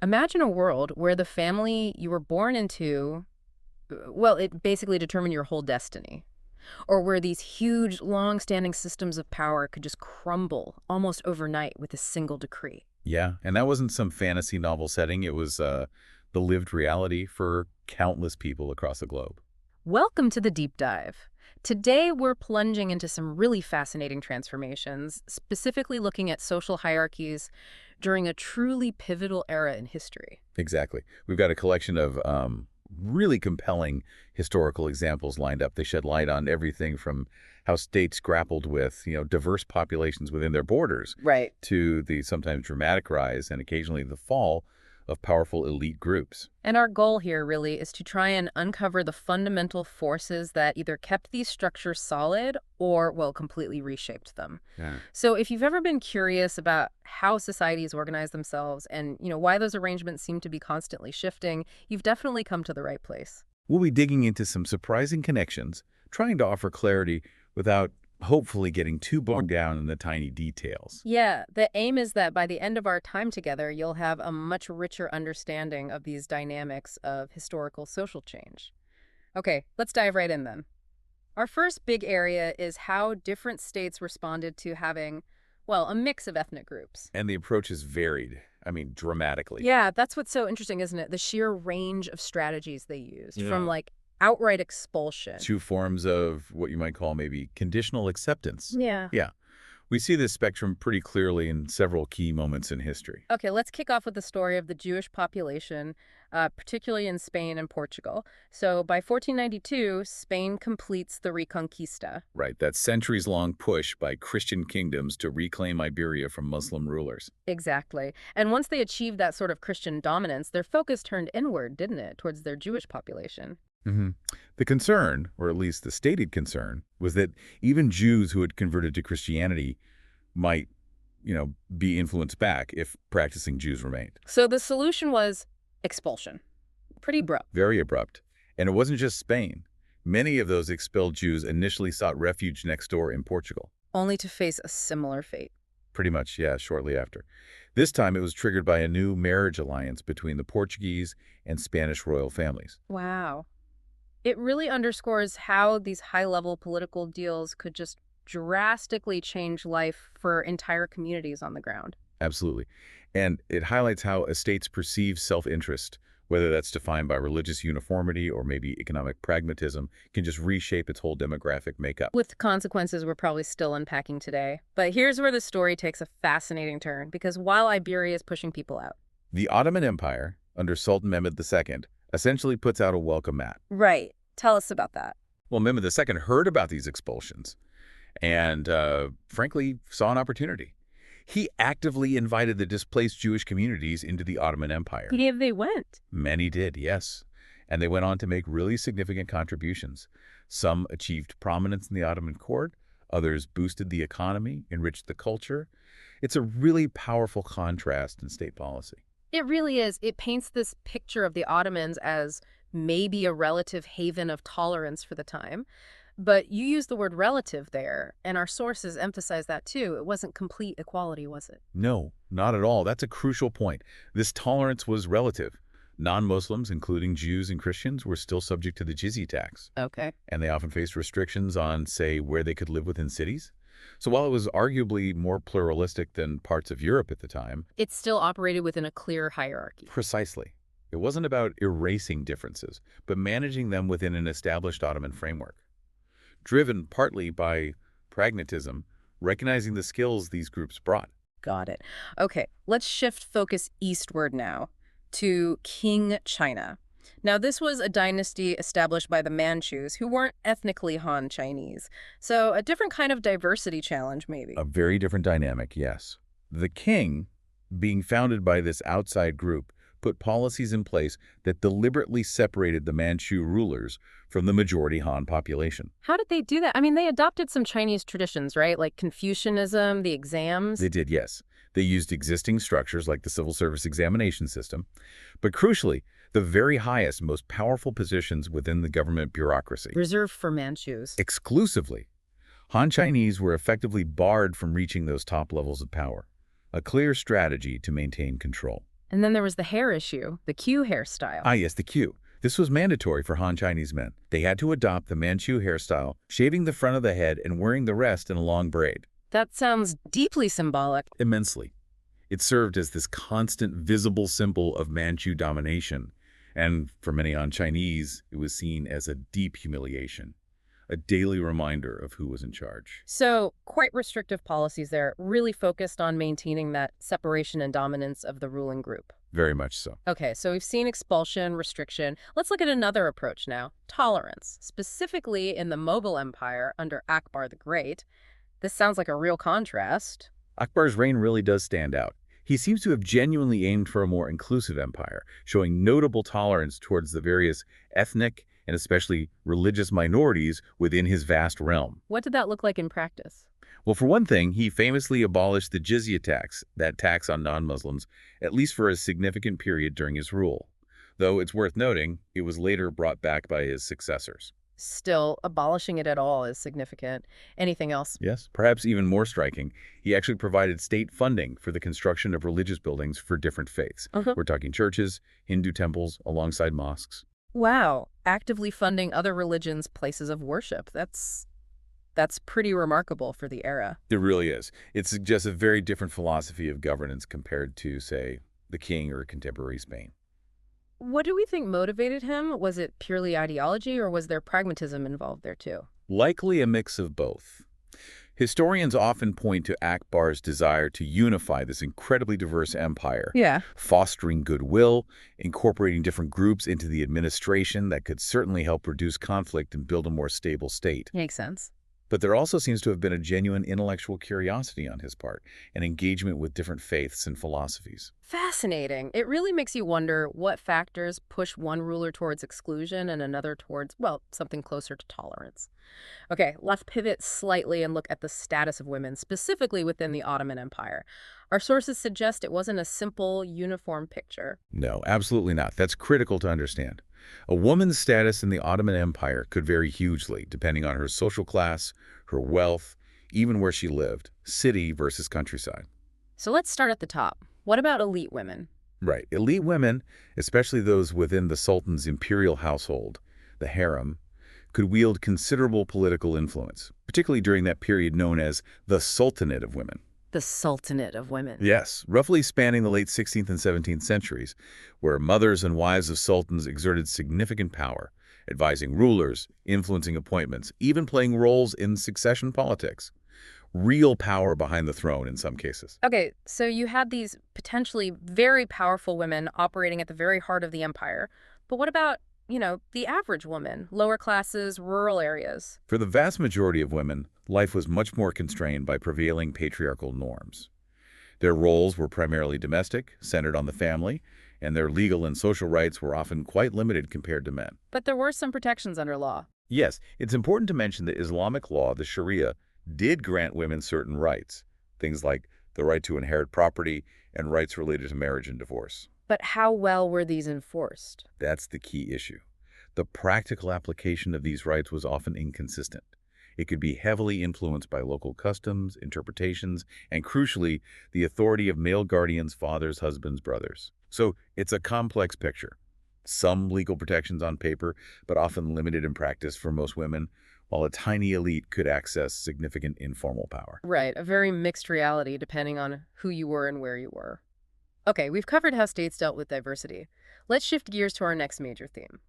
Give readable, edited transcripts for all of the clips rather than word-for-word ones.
Imagine a world where the family you were born into, well, it basically determined your whole destiny. Or where these huge, long-standing systems of power could just crumble almost overnight with a single decree. Yeah, and that wasn't some fantasy novel setting. It was the lived reality for countless people across the globe. Welcome to the deep dive. Today, we're plunging into some really fascinating transformations, specifically looking at social hierarchies during a truly pivotal era in history. Exactly. We've got a collection of really compelling historical examples lined up. They shed light on everything from how states grappled with, diverse populations within their borders Right. to the sometimes dramatic rise and occasionally the fall of powerful elite groups. And our goal here really is to try and uncover the fundamental forces that either kept these structures solid or, well, completely reshaped them. Yeah. So if you've ever been curious about how societies organize themselves and, why those arrangements seem to be constantly shifting, you've definitely come to the right place. We'll be digging into some surprising connections, trying to offer clarity without hopefully getting too bogged down in the tiny details. Yeah, the aim is that by the end of our time together, you'll have a much richer understanding of these dynamics of historical social change. Okay, let's dive right in then. Our first big area is how different states responded to having, well, a mix of ethnic groups. And the approach is varied, dramatically. Yeah, that's what's so interesting, isn't it? The sheer range of strategies they used, from Yeah. like outright expulsion. Two forms of what you might call maybe conditional acceptance. Yeah. Yeah, we see this spectrum pretty clearly in several key moments in history. Okay, let's kick off with the story of the Jewish population, particularly in Spain and Portugal. So by 1492, Spain completes the Reconquista. Right, that centuries-long push by Christian kingdoms to reclaim Iberia from Muslim rulers. Exactly. And once they achieved that sort of Christian dominance, their focus turned inward, didn't it, towards their Jewish population? hmm The concern, or at least the stated concern, was that even Jews who had converted to Christianity might, be influenced back if practicing Jews remained. So the solution was expulsion. Pretty abrupt. Very abrupt. And it wasn't just Spain. Many of those expelled Jews initially sought refuge next door in Portugal. Only to face a similar fate. Pretty much, yeah, shortly after. This time it was triggered by a new marriage alliance between the Portuguese and Spanish royal families. Wow. It really underscores how these high-level political deals could just drastically change life for entire communities on the ground. Absolutely. And it highlights how estates perceive self-interest, whether that's defined by religious uniformity or maybe economic pragmatism, can just reshape its whole demographic makeup. With consequences we're probably still unpacking today. But here's where the story takes a fascinating turn, because while Iberia is pushing people out. The Ottoman Empire, under Sultan Mehmed II, essentially puts out a welcome mat. Right. Tell us about that. Well, Mehmed II heard about these expulsions and, frankly, saw an opportunity. He actively invited the displaced Jewish communities into the Ottoman Empire. Yeah, they went. Many did, yes. And they went on to make really significant contributions. Some achieved prominence in the Ottoman court, others boosted the economy, enriched the culture. It's a really powerful contrast in state policy. It really is. It paints this picture of the Ottomans as maybe a relative haven of tolerance for the time. But you use the word relative there, and our sources emphasize that too. It wasn't complete equality, was it? No, not at all. That's a crucial point. This tolerance was relative. Non-Muslims, including Jews and Christians, were still subject to the jizya tax, Okay. and they often faced restrictions on, say, where they could live within cities. So while it was arguably more pluralistic than parts of Europe at the time, It still operated within a clear hierarchy. precisely, it wasn't about erasing differences, but managing them within an established Ottoman framework. Driven partly by pragmatism, recognizing the skills these groups brought. Got it. Okay, let's shift focus eastward now to King China. Now, this was a dynasty established by the Manchus, who weren't ethnically Han Chinese. So a different kind of diversity challenge, maybe. A very different dynamic, yes. The king, being founded by this outside group, put policies in place that deliberately separated the Manchu rulers from the majority Han population. How did they do that? I mean, they adopted some Chinese traditions, right? Like Confucianism, the exams. They did, yes. They used existing structures like the civil service examination system, but crucially, the very highest, most powerful positions within the government bureaucracy. Reserved for Manchus. Exclusively. Han Chinese were effectively barred from reaching those top levels of power, a clear strategy to maintain control. And then there was the hair issue, the Q hairstyle. Ah, yes, the queue. This was mandatory for Han Chinese men. They had to adopt the Manchu hairstyle, shaving the front of the head and wearing the rest in a long braid. That sounds deeply symbolic. Immensely. It served as this constant, visible symbol of Manchu domination. And for many Han Chinese, it was seen as a deep humiliation, a daily reminder of who was in charge. So, quite restrictive policies there, really focused on maintaining that separation and dominance of the ruling group. Very much so. Okay, so we've seen expulsion, restriction. Let's look at another approach now, tolerance. Specifically in the Mughal Empire under Akbar the Great. This sounds like a real contrast. Akbar's reign really does stand out. He seems to have genuinely aimed for a more inclusive empire, showing notable tolerance towards the various ethnic and especially religious minorities within his vast realm. What did that look like in practice? Well, for one thing, he famously abolished the jizya tax, that tax on non-Muslims, at least for a significant period during his rule. Though it's worth noting, it was later brought back by his successors. Still, abolishing it at all is significant. Anything else? Yes, perhaps even more striking, he actually provided state funding for the construction of religious buildings for different faiths. We're talking churches, Hindu temples, alongside mosques. Wow, actively funding other religions' places of worship. That's pretty remarkable for the era. It really is. It suggests a very different philosophy of governance compared to, say, the king or contemporary Spain. What do we think motivated him? Was it purely ideology, or was there pragmatism involved there too? Likely a mix of both. Historians often point to Akbar's desire to unify this incredibly diverse empire, Yeah. fostering goodwill, incorporating different groups into the administration that could certainly help reduce conflict and build a more stable state. Makes sense. But there also seems to have been a genuine intellectual curiosity on his part, and engagement with different faiths and philosophies. Fascinating. It really makes you wonder what factors push one ruler towards exclusion and another towards, well, something closer to tolerance. Okay, let's pivot slightly and look at the status of women, specifically within the Ottoman Empire. Our sources suggest it wasn't a simple, uniform picture. No, absolutely not. That's critical to understand. A woman's status in the Ottoman Empire could vary hugely depending on her social class, her wealth, even where she lived, city versus countryside. So let's start at the top. What about elite women? Right. Elite women, especially those within the Sultan's imperial household, the harem, could wield considerable political influence, particularly during that period known as the Sultanate of Women. The Sultanate of Women. Yes, roughly spanning the late 16th and 17th centuries, where mothers and wives of sultans exerted significant power, advising rulers, influencing appointments, even playing roles in succession politics. Real power behind the throne in some cases. Okay, so you had these potentially very powerful women operating at the very heart of the empire. But what about, the average woman, lower classes, rural areas? For the vast majority of women, life was much more constrained by prevailing patriarchal norms. Their roles were primarily domestic, centered on the family, and their legal and social rights were often quite limited compared to men. But there were some protections under law. Yes, it's important to mention that Islamic law, the Sharia, did grant women certain rights, things like the right to inherit property and rights related to marriage and divorce. But how well were these enforced? That's the key issue. The practical application of these rights was often inconsistent. It could be heavily influenced by local customs, interpretations, and crucially, the authority of male guardians, fathers, husbands, brothers. So it's a complex picture. Some legal protections on paper, but often limited in practice for most women, while a tiny elite could access significant informal power. Right, a very mixed reality depending on who you were and where you were. Okay, we've covered how states dealt with diversity. Let's shift gears to our next major theme,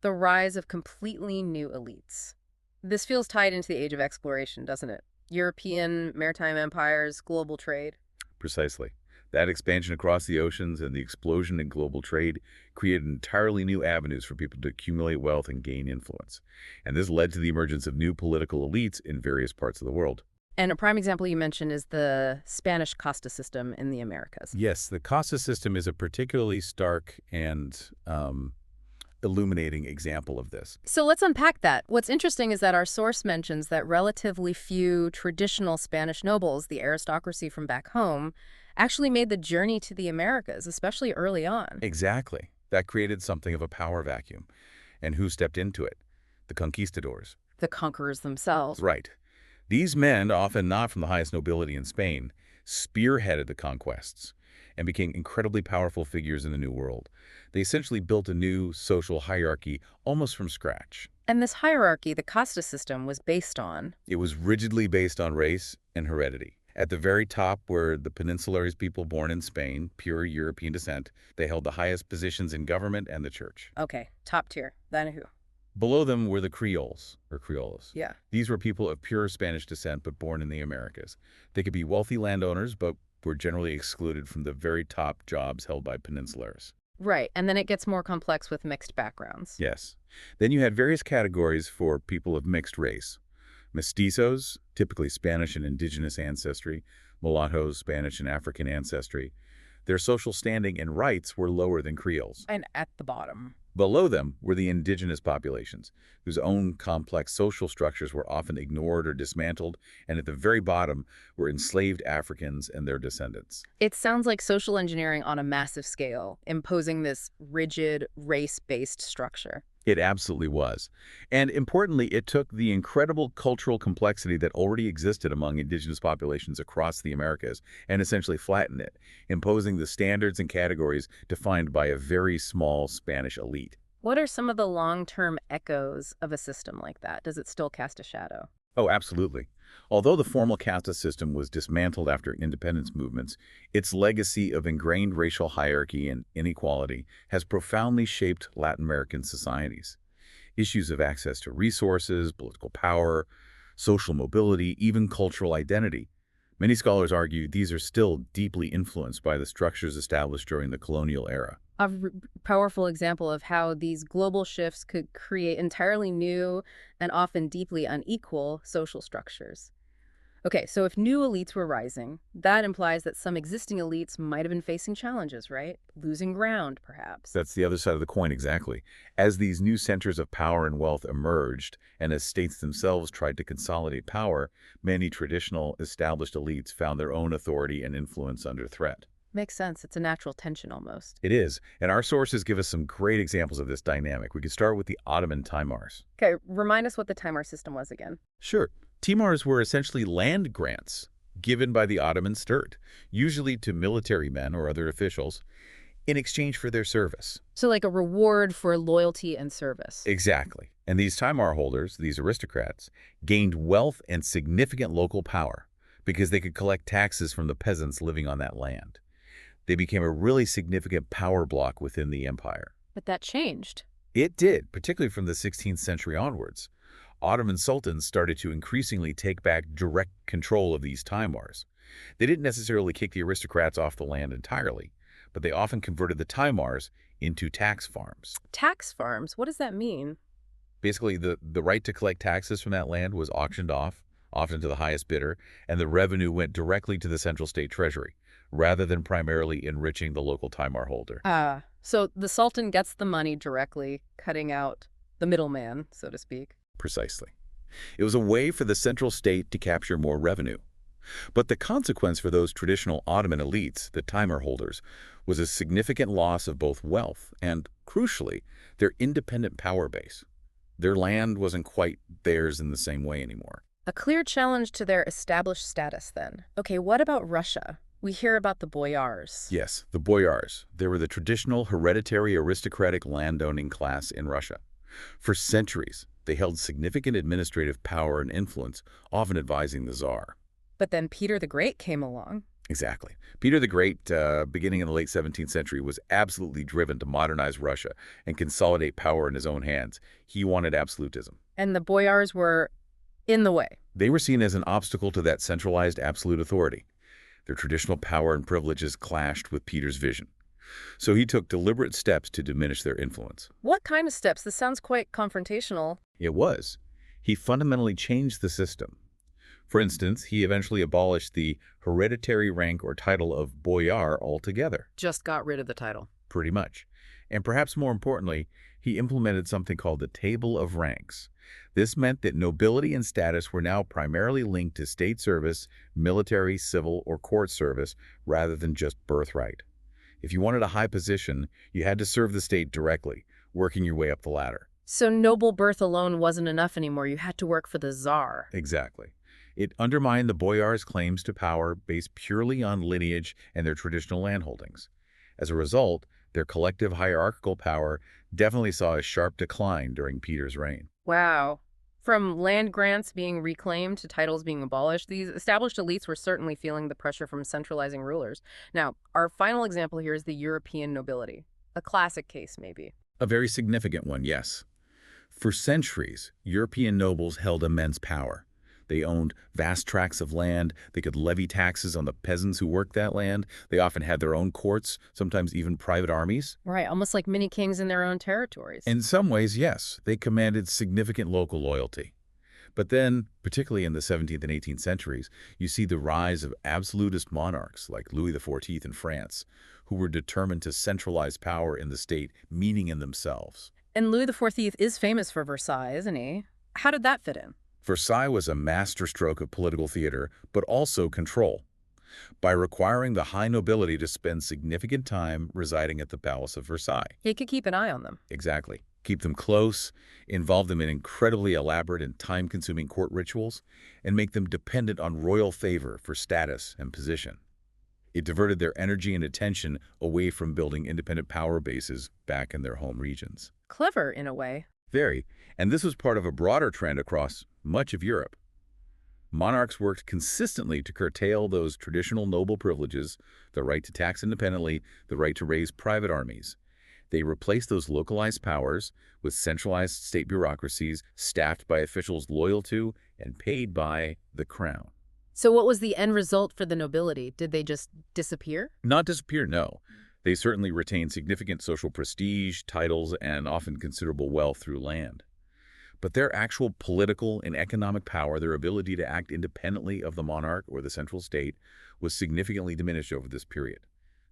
the rise of completely new elites. This feels tied into the age of exploration, doesn't it? European maritime empires, global trade. Precisely. That expansion across the oceans and the explosion in global trade created entirely new avenues for people to accumulate wealth and gain influence. And this led to the emergence of new political elites in various parts of the world. And a prime example you mentioned is the Spanish casta system in the Americas. Yes, the Casa system is a particularly stark and illuminating example of this. So let's unpack that. What's interesting is that our source mentions that relatively few traditional Spanish nobles, the aristocracy from back home, actually made the journey to the Americas, especially early on. Exactly. That created something of a power vacuum. And who stepped into it? The conquistadors. The conquerors themselves. Right. These men, often not from the highest nobility in Spain, spearheaded the conquests. and became incredibly powerful figures in the New World. They essentially built a new social hierarchy almost from scratch. And this hierarchy, the casta system, was based on. It was rigidly based on race and heredity. At the very top were the Peninsulares people born in Spain, pure European descent. They held the highest positions in government and the church. Okay, top tier. Then who? Below them were the Creoles, or Criollos. Yeah. These were people of pure Spanish descent but born in the Americas. They could be wealthy landowners but were generally excluded from the very top jobs held by Peninsulares. Right, and then it gets more complex with mixed backgrounds. Yes. Then you had various categories for people of mixed race. Mestizos, typically Spanish and indigenous ancestry, mulattoes, Spanish and African ancestry. Their social standing and rights were lower than Creoles. And at the bottom. Below them were the indigenous populations, whose own complex social structures were often ignored or dismantled, and at the very bottom were enslaved Africans and their descendants. It sounds like social engineering on a massive scale, imposing this rigid, race-based structure. It absolutely was. And importantly, it took the incredible cultural complexity that already existed among indigenous populations across the Americas and essentially flattened it, imposing the standards and categories defined by a very small Spanish elite. What are some of the long-term echoes of a system like that? Does it still cast a shadow? Oh, absolutely. Although the formal caste system was dismantled after independence movements, its legacy of ingrained racial hierarchy and inequality has profoundly shaped Latin American societies. Issues of access to resources, political power, social mobility, even cultural identity. Many scholars argue these are still deeply influenced by the structures established during the colonial era. Powerful example of how these global shifts could create entirely new and often deeply unequal social structures. Okay, so if new elites were rising, that implies that some existing elites might have been facing challenges, right? Losing ground, perhaps. That's the other side of the coin, exactly. As these new centers of power and wealth emerged, and as states themselves tried to consolidate power, many traditional, established elites found their own authority and influence under threat. Makes sense. It's a natural tension almost. It is, and our sources give us some great examples of this dynamic. We could start with the Ottoman Timars. Okay, remind us what the Timar system was again. Sure. Timars were essentially land grants given by the Ottoman state, usually to military men or other officials, in exchange for their service. So like a reward for loyalty and service. Exactly. And these Timar holders, these aristocrats, gained wealth and significant local power because they could collect taxes from the peasants living on that land. They became a really significant power block within the empire. But that changed. It did, particularly from the 16th century onwards. Ottoman sultans started to increasingly take back direct control of these Timars. They didn't necessarily kick the aristocrats off the land entirely, but they often converted the Timars into tax farms. Tax farms? What does that mean? Basically, the right to collect taxes from that land was auctioned off, often to the highest bidder, and the revenue went directly to the central state treasury, rather than primarily enriching the local Timar holder. So the Sultan gets the money directly, cutting out the middleman, so to speak. Precisely. It was a way for the central state to capture more revenue. But the consequence for those traditional Ottoman elites, the Timar holders, was a significant loss of both wealth and, crucially, their independent power base. Their land wasn't quite theirs in the same way anymore. A clear challenge to their established status, then. Okay, what about Russia? We hear about the boyars. Yes, the boyars. They were the traditional hereditary aristocratic landowning class in Russia. For centuries, they held significant administrative power and influence, often advising the Tsar. But then Peter the Great came along. Exactly. Peter the Great, beginning in the late 17th century, was absolutely driven to modernize Russia and consolidate power in his own hands. He wanted absolutism. And the boyars were in the way. They were seen as an obstacle to that centralized absolute authority. Their traditional power and privileges clashed with Peter's vision. So he took deliberate steps to diminish their influence. What kind of steps? This sounds quite confrontational. It was. He fundamentally changed the system. For instance, he eventually abolished the hereditary rank or title of boyar altogether. Just got rid of the title. Pretty much. And perhaps more importantly, he implemented something called the table of ranks. This meant that nobility and status were now primarily linked to state service, military, civil, or court service, rather than just birthright. If you wanted a high position, you had to serve the state directly, working your way up the ladder. So noble birth alone wasn't enough anymore. You had to work for the Tsar. Exactly. It undermined the boyars' claims to power based purely on lineage and their traditional landholdings. As a result, their collective hierarchical power definitely saw a sharp decline during Peter's reign. Wow. From land grants being reclaimed to titles being abolished, these established elites were certainly feeling the pressure from centralizing rulers. Now, our final example here is the European nobility. A classic case, maybe. A very significant one, yes. For centuries, European nobles held immense power. They owned vast tracts of land. They could levy taxes on the peasants who worked that land. They often had their own courts, sometimes even private armies. Right, almost like mini kings in their own territories. In some ways, yes, they commanded significant local loyalty. But then, particularly in the 17th and 18th centuries, you see the rise of absolutist monarchs like Louis XIV in France, who were determined to centralize power in the state, meaning in themselves. And Louis XIV is famous for Versailles, isn't he? How did that fit in? Versailles was a masterstroke of political theater, but also control, by requiring the high nobility to spend significant time residing at the Palace of Versailles. He could keep an eye on them. Exactly. Keep them close, involve them in incredibly elaborate and time-consuming court rituals, and make them dependent on royal favor for status and position. It diverted their energy and attention away from building independent power bases back in their home regions. Clever, in a way. Very. And this was part of a broader trend across much of Europe. Monarchs worked consistently to curtail those traditional noble privileges, the right to tax independently, the right to raise private armies. They replaced those localized powers with centralized state bureaucracies staffed by officials loyal to and paid by the crown. So what was the end result for the nobility? Did they just disappear? Not disappear, no. They certainly retained significant social prestige, titles, and often considerable wealth through land. But their actual political and economic power, their ability to act independently of the monarch or the central state, was significantly diminished over this period.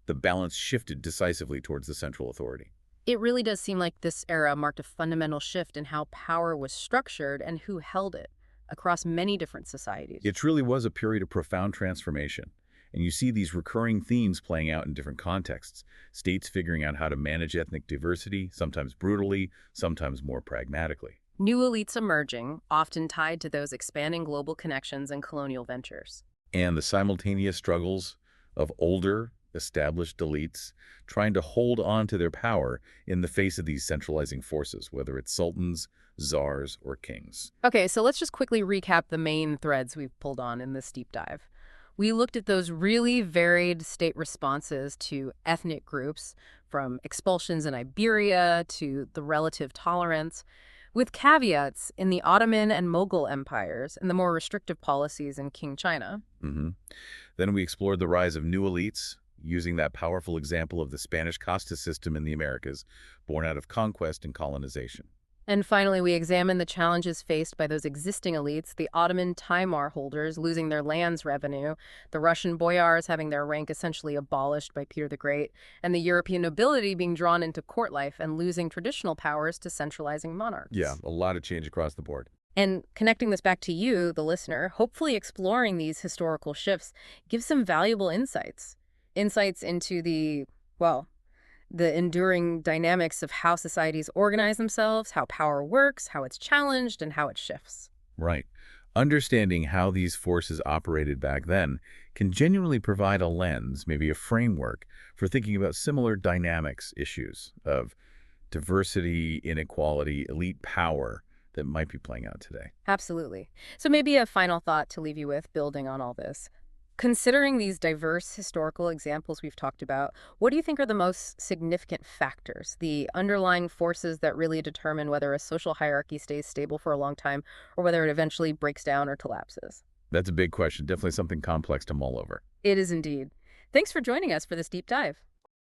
The balance shifted decisively towards the central authority. It really does seem like this era marked a fundamental shift in how power was structured and who held it across many different societies. It truly was a period of profound transformation. And you see these recurring themes playing out in different contexts. States figuring out how to manage ethnic diversity, sometimes brutally, sometimes more pragmatically. New elites emerging, often tied to those expanding global connections and colonial ventures. And the simultaneous struggles of older, established elites trying to hold on to their power in the face of these centralizing forces, whether it's sultans, czars, or kings. Okay, so let's just quickly recap the main threads we've pulled on in this deep dive. We looked at those really varied state responses to ethnic groups, from expulsions in Iberia to the relative tolerance, with caveats in the Ottoman and Mughal empires and the more restrictive policies in King China. Then we explored the rise of new elites, using that powerful example of the Spanish casta system in the Americas, born out of conquest and colonization. And finally, we examine the challenges faced by those existing elites, the Ottoman Timar holders losing their lands revenue, the Russian boyars having their rank essentially abolished by Peter the Great, and the European nobility being drawn into court life and losing traditional powers to centralizing monarchs. Yeah, a lot of change across the board. And connecting this back to you, the listener, hopefully exploring these historical shifts gives some valuable insights. Insights into the enduring dynamics of how societies organize themselves, how power works, how it's challenged, and how it shifts. Right. Understanding how these forces operated back then can genuinely provide a lens, maybe a framework, for thinking about similar dynamics issues of diversity, inequality, elite power that might be playing out today. Absolutely. So maybe a final thought to leave you with, building on all this. Considering these diverse historical examples we've talked about, what do you think are the most significant factors, the underlying forces that really determine whether a social hierarchy stays stable for a long time or whether it eventually breaks down or collapses? That's a big question, definitely something complex to mull over. It is indeed. Thanks for joining us for this deep dive.